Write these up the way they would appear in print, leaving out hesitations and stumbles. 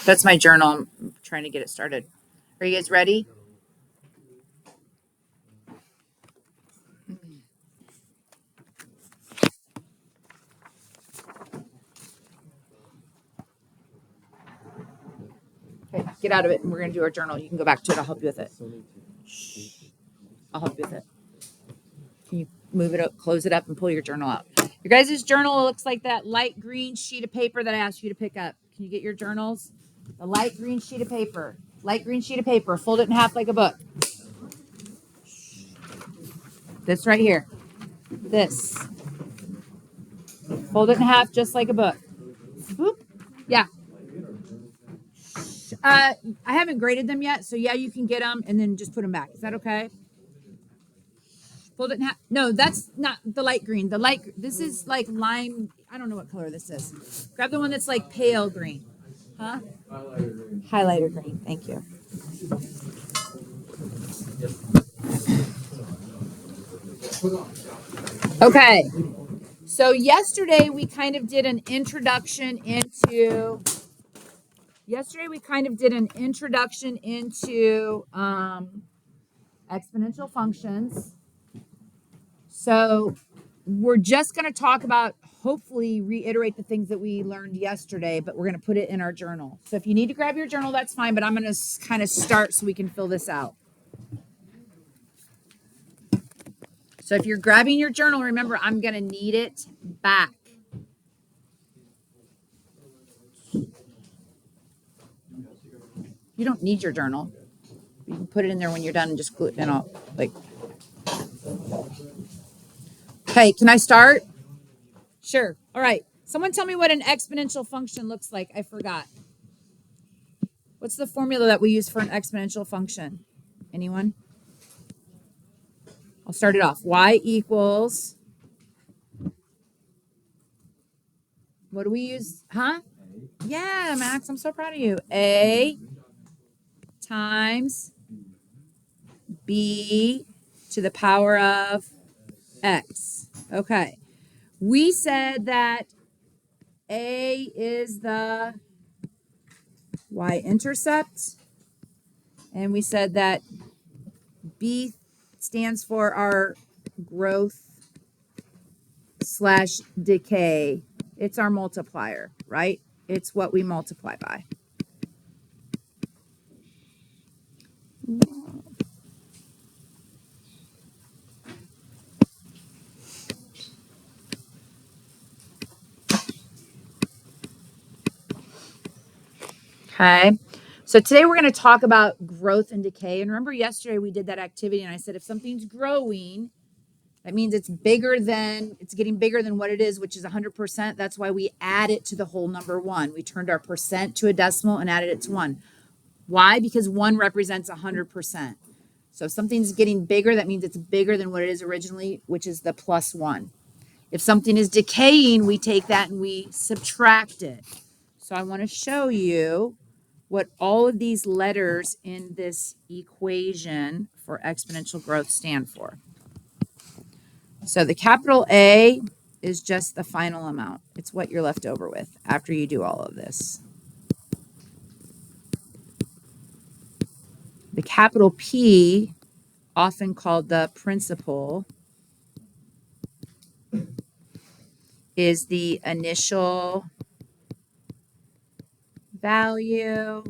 That's my journal. I'm trying to get it started. Are you guys ready? Okay, get out of it and we're going to do our journal. You can go back to it. I'll help you with it. I'll help you with it. Can you move it up, close it up, and pull your journal out? Your guys' journal looks like that light green sheet of paper that I asked you to pick up. Can you get your journals? The light green sheet of paper. Light green sheet of paper. Fold it in half like a book. This right here. This. Fold it in half just like a book. Boop. Yeah. I haven't graded them yet, so yeah, you can get them and then just put them back. Is that okay? Fold it in half. No, that's not the light green. This is like lime. I don't know what color this is. Grab the one that's like pale green. Huh? Highlighter green. Thank you. Okay. So yesterday we kind of did an introduction into exponential functions. So we're just going to talk about, hopefully reiterate the things that we learned yesterday, but we're going to put it in our journal. So if you need to grab your journal, that's fine, but I'm going to kind of start so we can fill this out. So if you're grabbing your journal, remember, I'm going to need it back. You don't need your journal. You can put it in there when you're done and just glue it in all, like. Okay, can I start? Sure. All right. Someone tell me what an exponential function looks like. I forgot. What's the formula that we use for an exponential function? Anyone? I'll start it off. Y equals, what do we use? Huh? Yeah, Max, I'm so proud of you. A times B to the power of X. Okay. We said that A is the y-intercept, and we said that B stands for our growth / decay. It's our multiplier, right? It's what we multiply by. Okay. So today we're going to talk about growth and decay. And remember yesterday we did that activity and I said if something's growing, that means it's getting bigger than what it is, which is 100%. That's why we add it to the whole number 1. We turned our percent to a decimal and added it to 1. Why? Because 1 represents 100%. So if something's getting bigger, that means it's bigger than what it is originally, which is the +1. If something is decaying, we take that and we subtract it. So I want to show you what all of these letters in this equation for exponential growth stand for. So the capital A is just the final amount. It's what you're left over with after you do all of this. The capital P, often called the principal, is the initial value,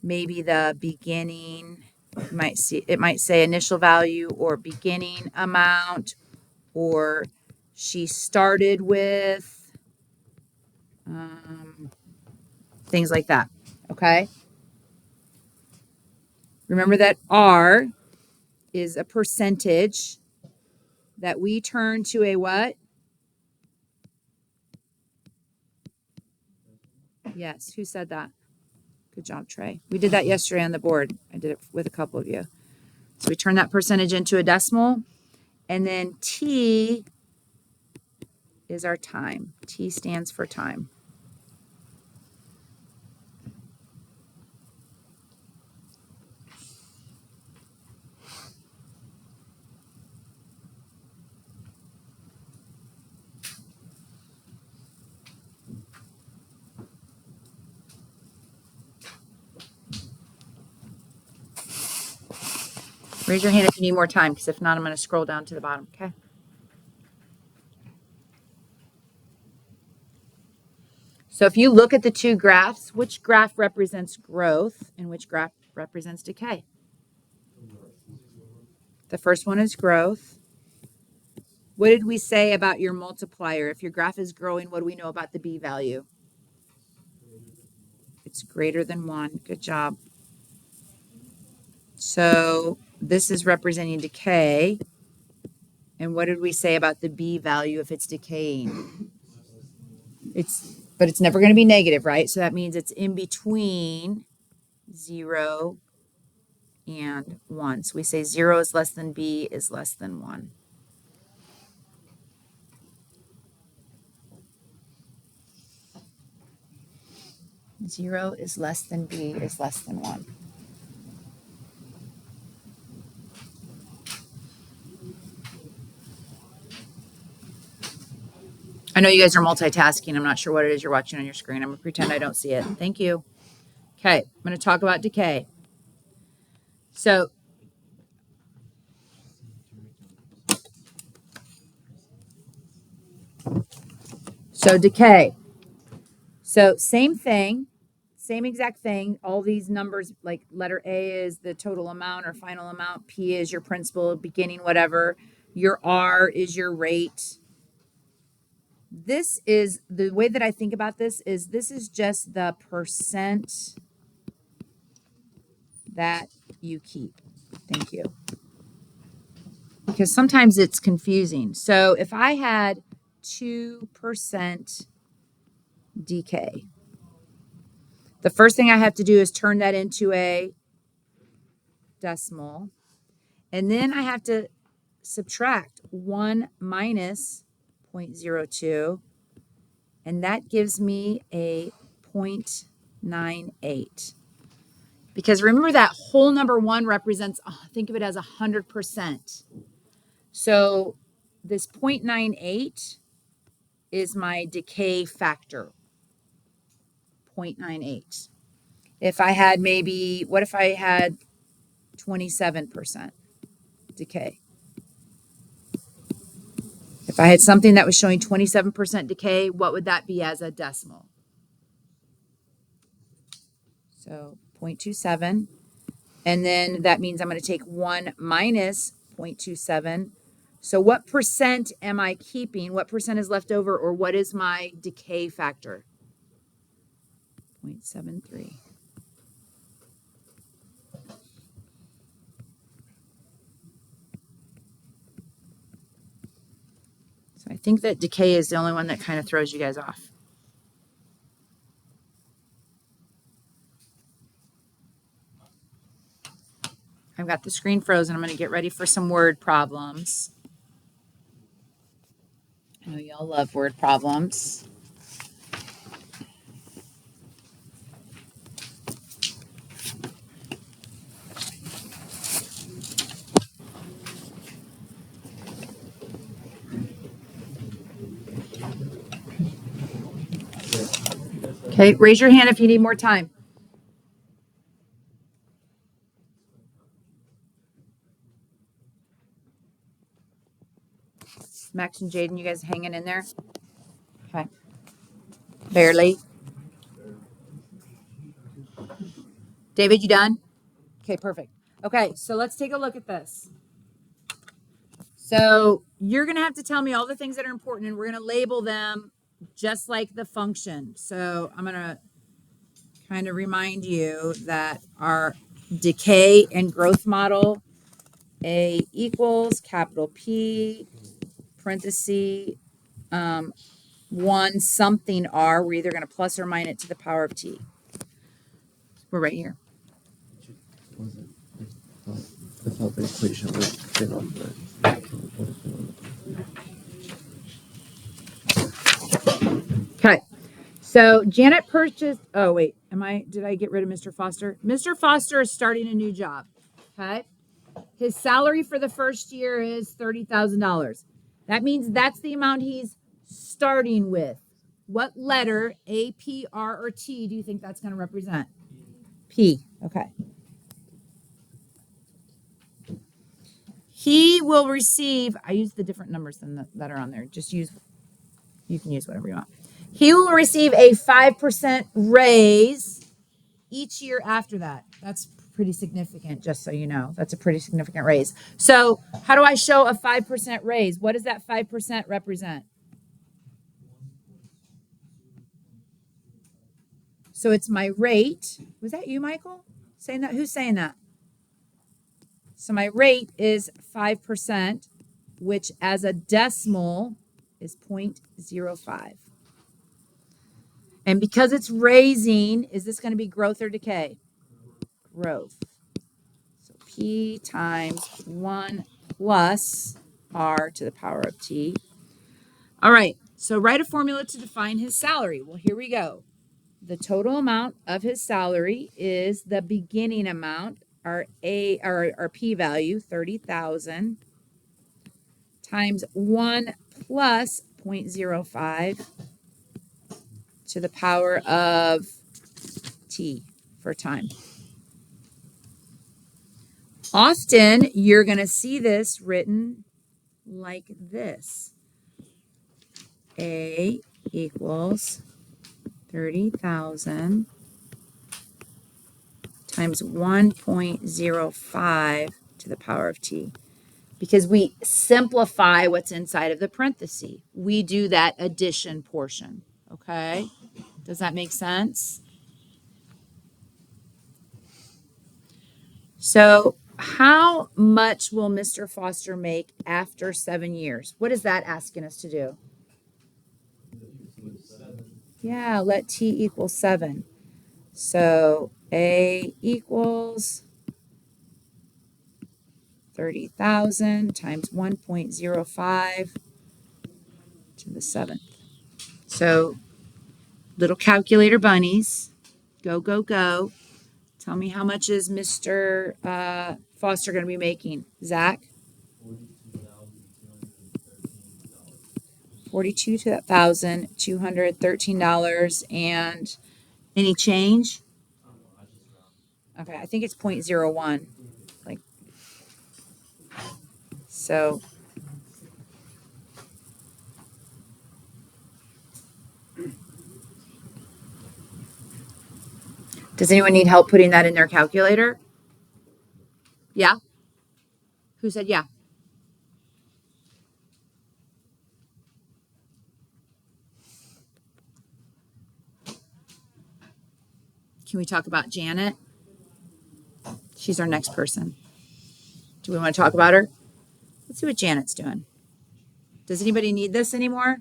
maybe the beginning. It might say initial value or beginning amount, or she started with, things like that. Okay. Remember that R is a percentage that we turn to a what? Yes. Who said that? Good job, Trey. We did that yesterday on the board. I did it with a couple of you. So we turn that percentage into a decimal, and then T is our time. T stands for time. Raise your hand if you need more time, because if not, I'm going to scroll down to the bottom. Okay. So if you look at the two graphs, which graph represents growth and which graph represents decay? The first one is growth. What did we say about your multiplier? If your graph is growing, what do we know about the B value? It's greater than 1. Good job. So this is representing decay. And what did we say about the B value if it's decaying? But it's never going to be negative, right? So that means it's in between 0 and 1. So we say 0 is less than B is less than 1. Zero is less than B is less than 1. I know you guys are multitasking. I'm not sure what it is you're watching on your screen. I'm going to pretend I don't see it. Thank you. Okay, I'm going to talk about decay. So decay. So same thing, same exact thing. All these numbers, like letter A is the total amount or final amount. P is your principal, beginning, whatever. Your R is your rate. This is the way that I think about this is just the percent that you keep. Thank you. Because sometimes it's confusing. So if I had 2% decay, the first thing I have to do is turn that into a decimal. And then I have to subtract 1 minus 0.02. And that gives me a 0.98. Because remember that whole number 1 represents, think of it as 100%. So this 0.98 is my decay factor, 0.98. If I had what if I had 27% decay? If I had something that was showing 27% decay, what would that be as a decimal? So 0.27. And then that means I'm going to take 1 minus 0.27. So what percent am I keeping? What percent is left over, or what is my decay factor? 0.73. So I think that decay is the only one that kind of throws you guys off. I've got the screen frozen. I'm going to get ready for some word problems. I know y'all love word problems. Okay, raise your hand if you need more time. Max and Jaden, you guys hanging in there? Okay. Barely. David, you done? Okay, perfect. Okay, so let's take a look at this. So you're going to have to tell me all the things that are important, and we're going to label them just like the function. So I'm going to kind of remind you that our decay and growth model, A equals capital P, parenthesis, 1 something R. We're either going to plus or minus it to the power of T. We're right here. I thought the equation would fit on the. Okay. So Janet purchased, did I get rid of Mr. Foster? Mr. Foster is starting a new job. Okay. His salary for the first year is $30,000. That means that's the amount he's starting with. What letter, A, P, R, or T, do you think that's going to represent? P. Okay. He will receive, I use the different numbers than that are on there. You can use whatever you want. He will receive a 5% raise each year after that. That's pretty significant, just so you know. That's a pretty significant raise. So how do I show a 5% raise? What does that 5% represent? So it's my rate. Was that you, Michael? Saying that? Who's saying that? So my rate is 5%, which as a decimal is 0.05. And because it's raising, is this going to be growth or decay? Growth. So P times 1 plus R to the power of T. All right, so write a formula to define his salary. Well, here we go. The total amount of his salary is the beginning amount, our P value, 30,000, times 1 plus 0.05 to the power of T for time. Often you're going to see this written like this. A equals 30,000 times 1.05 to the power of T. Because we simplify what's inside of the parenthesis. We do that addition portion. Okay? Does that make sense? So how much will Mr. Foster make after 7 years? What is that asking us to do? Yeah, let T equal 7. So A equals 30,000 times 1.05 to the 7th. So little calculator bunnies, go, go, go. Tell me how much is Mr. Foster going to be making? Zach? $42,213 and any change? Okay, I think it's 0.01. Like, so does anyone need help putting that in their calculator? Yeah? Who said yeah? Can we talk about Janet? She's our next person. Do we want to talk about her? Let's see what Janet's doing. Does anybody need this anymore?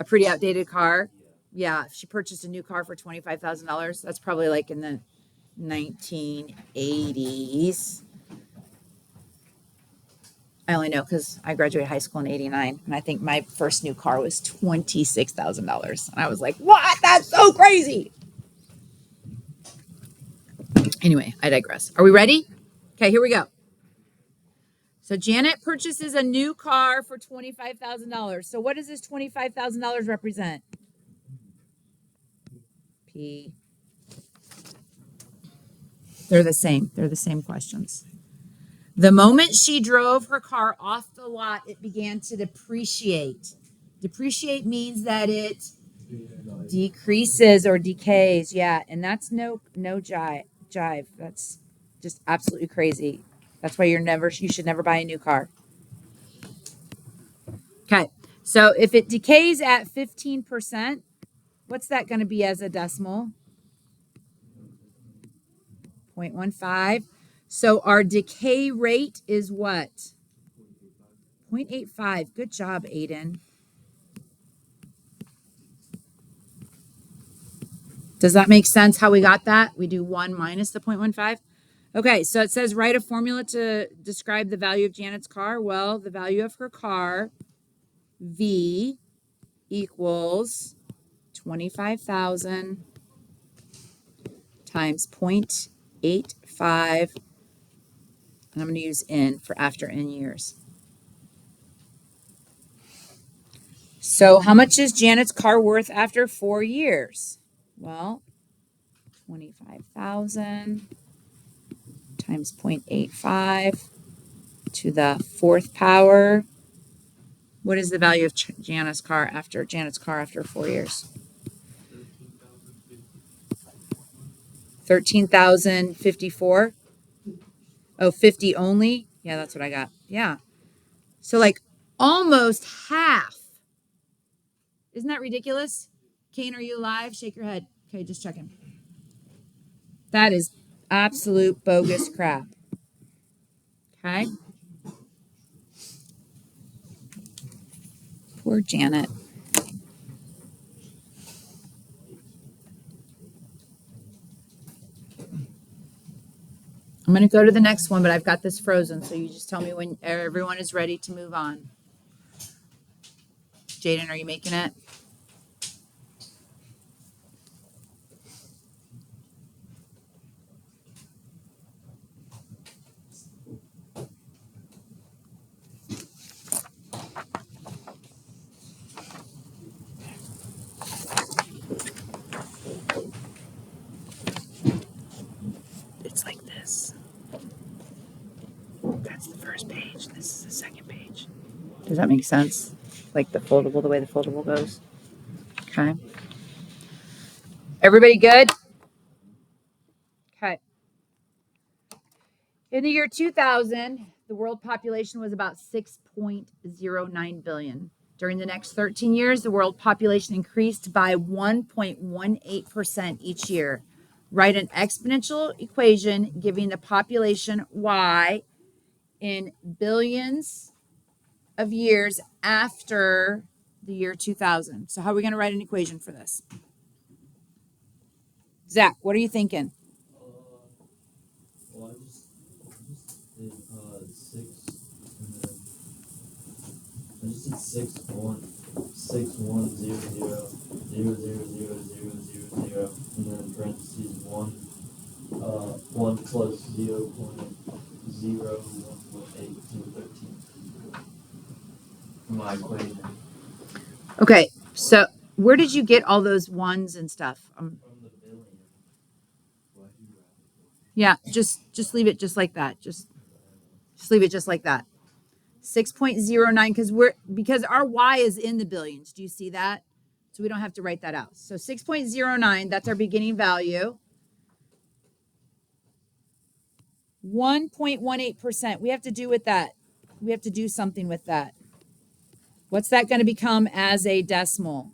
A pretty outdated car. Yeah, if she purchased a new car for $25,000, that's probably like in the 1980s. I only know because I graduated high school in '89, and I think my first new car was $26,000. And I was like, what? That's so crazy. Anyway, I digress. Are we ready? Okay, here we go. So Janet purchases a new car for $25,000. So what does this $25,000 represent? P. They're the same. They're the same questions. The moment she drove her car off the lot, it began to depreciate. Depreciate means that it decreases or decays. Yeah, and that's no jive. That's just absolutely crazy. That's why you should never buy a new car. Okay, so if it decays at 15%, what's that going to be as a decimal? 0.15. So our decay rate is what? 0.85. Good job, Aiden. Does that make sense how we got that? We do 1 minus the 0.15. Okay, so it says write a formula to describe the value of Janet's car. Well, the value of her car, V, equals 25,000 times 0.85. And I'm going to use N for after N years. So how much is Janet's car worth after 4 years? Well, 25,000 times 0.85 to the fourth power. What is the value of Janet's car after 4 years? 13,054. Oh, 50 only? Yeah, that's what I got. Yeah. So like almost half. Isn't that ridiculous? Kane, are you alive? Shake your head. Okay, just checking. That is absolute bogus crap. Okay. Poor Janet. I'm going to go to the next one, but I've got this frozen. So you just tell me when everyone is ready to move on. Jaden, are you making it? It's like this. That's the first page. This is the second page. Does that make sense? Like the foldable, the way the foldable goes. Okay. Everybody good? Okay. In the year 2000, the world population was about 6.09 billion. During the next 13 years, the world population increased by 1.18% each year. Write an exponential equation giving the population Y in billions of years after the year 2000. So how are we going to write an equation for this? Zach, what are you thinking? Well, I just did 6, and then I just did 6, 1, 6, 1, 0, 0, 0, 0, 0, 0, and then in parentheses 1 plus 0.018 to 13. My equation. Okay, so where did you get all those ones and stuff? From the billion. Yeah, just leave it just like that. Just leave it just like that. 6.09 because our Y is in the billions. Do you see that? So we don't have to write that out. So 6.09, that's our beginning value. 1.18%. We have to do with that. We have to do something with that. What's that going to become as a decimal?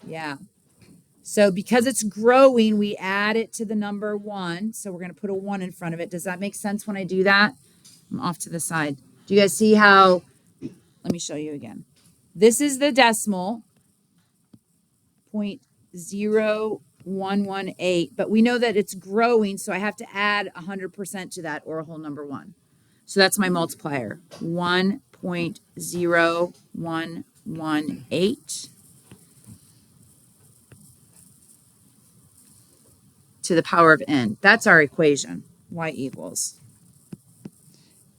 Yeah. So because it's growing, we add it to the number 1. So we're going to put a 1 in front of it. Does that make sense when I do that? I'm off to the side. Do you guys see how? Let me show you again. This is the decimal, 0.0118, but we know that it's growing, so I have to add 100% to that, or a whole number 1. So that's my multiplier, 1.0118 to the power of n. That's our equation, y equals.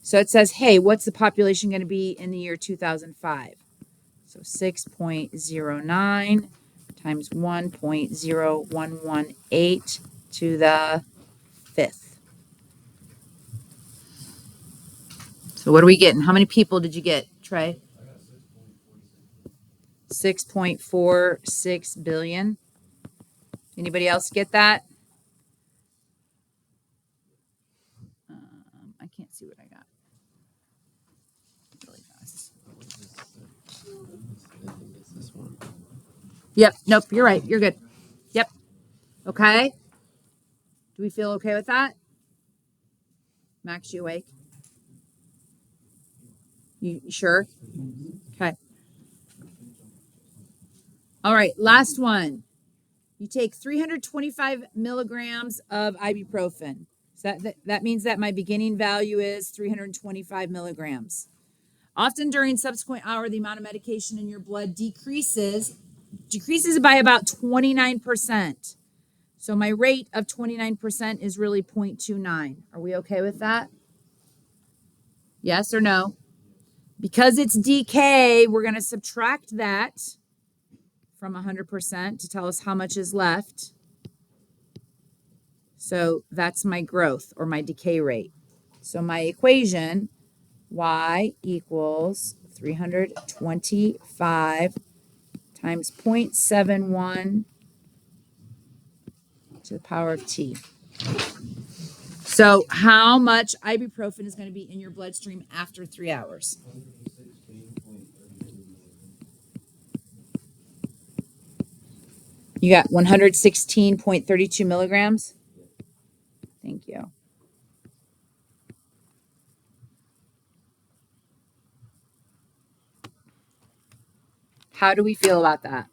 So it says, hey, what's the population going to be in the year 2005? So 6.09 times 1.0118 to the 5th. So what are we getting? How many people did you get, Trey? I got 6.46 billion. Anybody else get that? I can't see what I got. Really fast. I think it's this one. Yep. Nope. You're right. You're good. Yep. Okay. Do we feel okay with that? Max, you awake? You sure? Okay. All right. Last one. You take 325 milligrams of ibuprofen. So that means that my beginning value is 325 milligrams. Often during subsequent hour, the amount of medication in your blood decreases by about 29%. So my rate of 29% is really 0.29. Are we okay with that? Yes or no? Because it's decay, we're going to subtract that from 100% to tell us how much is left. So that's my growth or my decay rate. So my equation, y equals 325 times 0.71 to the power of t. So how much ibuprofen is going to be in your bloodstream after 3 hours? 116.32. You got 116.32 milligrams. Thank you. How do we feel about that?